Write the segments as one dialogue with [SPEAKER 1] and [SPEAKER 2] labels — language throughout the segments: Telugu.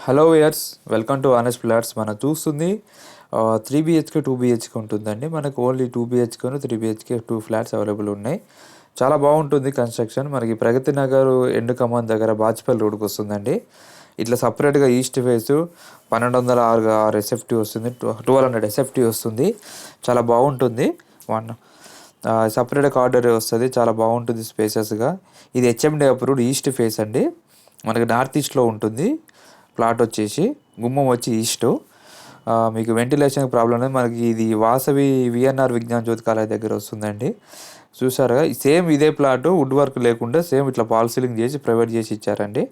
[SPEAKER 1] Hello viewers, welcome to honest flats. మనం చూస్తుంది 3 BHK 2 BHK ఉంటుందండి. మనకు only 2 BHK 3 BHK 2 flats available ఉన్నాయి. చాలా బాగుంటుంది కన్స్ట్రక్షన్. మనకి ప్రగతి నగర్ ఎండు కమాన్ దగ్గర బాచిపల్లి రోడ్కి వస్తుందండి. ఇట్లా సపరేట్గా ఈస్ట్ ఫేస్ 1206 ఎస్ఎఫ్టీ వస్తుంది, 1200 ఎస్ఎఫ్టీ వస్తుంది. చాలా బాగుంటుంది. వన్ సపరేట్ కార్డర్ వస్తుంది, చాలా బాగుంటుంది స్పేసెస్గా. ఇది హెచ్ఎండి అప్రూవ్డ్ ఈస్ట్ ఫేస్ అండి. మనకి నార్త్ ఈస్ట్లో ఉంటుంది. ప్లాట్ వచ్చేసి గుమ్మం వచ్చి ఈస్ట్. మీకు వెంటిలేషన్ ప్రాబ్లం లేదు. మనకి ఇది వాసవి విఎన్ఆర్ విజ్ఞాన జ్యోతి కాలేజ్ దగ్గర వస్తుందండి. చూసారుగా, సేమ్ ఇదే ప్లాట్ వుడ్ వర్క్ లేకుండా సేమ్ ఇట్లా పాల్ సీలింగ్ చేసి ప్రొవైడ్ చేసి ఇచ్చారండి.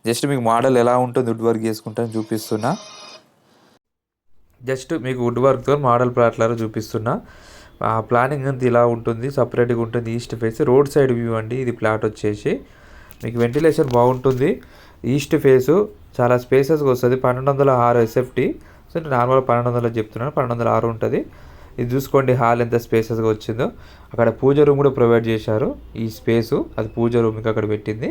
[SPEAKER 1] జస్ట్ మీకు మోడల్ ఎలా ఉంటుంది వుడ్ వర్క్ చేసుకుంటాను చూపిస్తున్నా. జస్ట్ మీకు వుడ్ వర్క్తో మోడల్ ప్లాట్లాగా చూపిస్తున్నా. ప్లానింగ్ అంతా ఇలా ఉంటుంది, సపరేట్గా ఉంటుంది. East face road side view అండి. ఇది ప్లాట్ వచ్చేసి మీకు వెంటిలేషన్ బాగుంటుంది. ఈస్ట్ ఫేసు చాలా స్పేసెస్గా వస్తుంది. 1206 ఎస్ఎఫ్టీ. సో నార్మల్ 1200 చెప్తున్నాను, 1206 ఉంటుంది. ఇది చూసుకోండి, హాల్ ఎంత స్పేసెస్గా వచ్చిందో. అక్కడ పూజ రూమ్ కూడా ప్రొవైడ్ చేశారు. ఈ స్పేసు అది పూజ రూమ్కి అక్కడ పెట్టింది.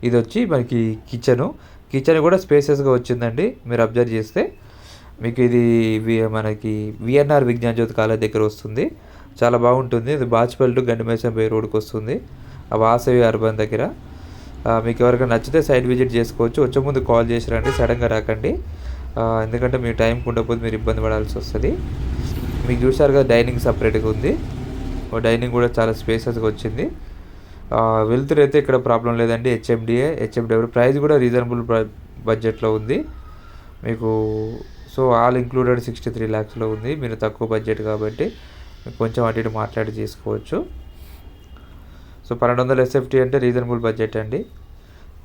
[SPEAKER 1] ఇది వచ్చి మనకి కిచెన్ కూడా స్పేసెస్గా వచ్చిందండి. మీరు అబ్జర్వ్ చేస్తే మీకు ఇది మనకి విఎన్ఆర్ విజ్ఞాన జ్యోతి కాలేజ్ దగ్గర వస్తుంది. చాలా బాగుంటుంది. ఇది బాచిపల్లి టు గండిమైసన్ బై రోడ్కి వస్తుంది, ఆ వాసవి అర్బన్ దగ్గర. మీకు ఎవరికైనా నచ్చితే సైట్ విజిట్ చేసుకోవచ్చు. వచ్చే ముందు కాల్ చేసి రండి, సడన్గా రాకండి. ఎందుకంటే మీ టైంకి ఉండకపోతే మీరు ఇబ్బంది పడాల్సి వస్తుంది. మీకు చూసారు కదా, డైనింగ్ సపరేట్గా ఉంది. డైనింగ్ కూడా చాలా స్పేసెస్గా వచ్చింది. వెళ్తురు అయితే ఇక్కడ ప్రాబ్లం లేదండి. హెచ్ఎండిఏ ప్రైస్ కూడా రీజనబుల్ బడ్జెట్లో ఉంది మీకు. సో ఆల్ ఇంక్లూడెడ్ 63 lakhsలో ఉంది. మీరు తక్కువ బడ్జెట్ కాబట్టి మీకు కొంచెం అటు ఇటు మాట్లాడి చేసుకోవచ్చు. సో 1200 ఎస్ఎఫ్టీ అంటే రీజనబుల్ బడ్జెట్ అండి.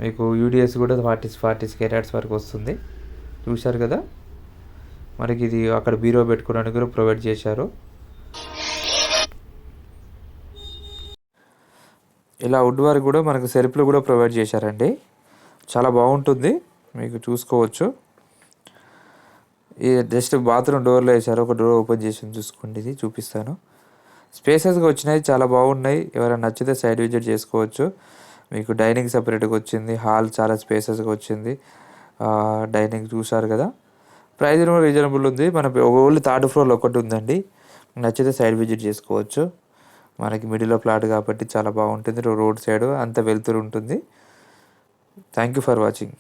[SPEAKER 1] మీకు యూడిఎస్ కూడా 40 స్క్వేర్ వరకు వస్తుంది. చూశారు కదా, మనకి ఇది అక్కడ బీరో పెట్టుకోవడానికి కూడా ప్రొవైడ్ చేశారు. ఇలా వుడ్ వర్క్ కూడా మనకు సెల్ఫ్లు కూడా ప్రొవైడ్ చేశారండి. చాలా బాగుంటుంది, మీకు చూసుకోవచ్చు. ఈ జస్ట్ బాత్రూమ్ డోర్లో వేశారు. ఒక డోర్ ఓపెన్ చేసి చూసుకోండి, ఇది చూపిస్తాను. స్పేసెస్గా వచ్చినాయి, చాలా బాగున్నాయి. ఎవరైనా నచ్చితే సైడ్ విజిట్ చేసుకోవచ్చు. మీకు డైనింగ్ సపరేట్గా వచ్చింది. హాల్ చాలా స్పేసెస్గా వచ్చింది. డైనింగ్ చూసారు కదా, ప్రైస్ కూడా రీజనబుల్ ఉంది. మన ఓన్లీ 3rd floorలో ఒకటి ఉందండి. నచ్చితే సైడ్ విజిట్ చేసుకోవచ్చు. మనకి మిడిల్లో ప్లాట్ కాబట్టి చాలా బాగుంటుంది. రోడ్ సైడ్ అంత వెళ్తురు ఉంటుంది. Thank you for watching.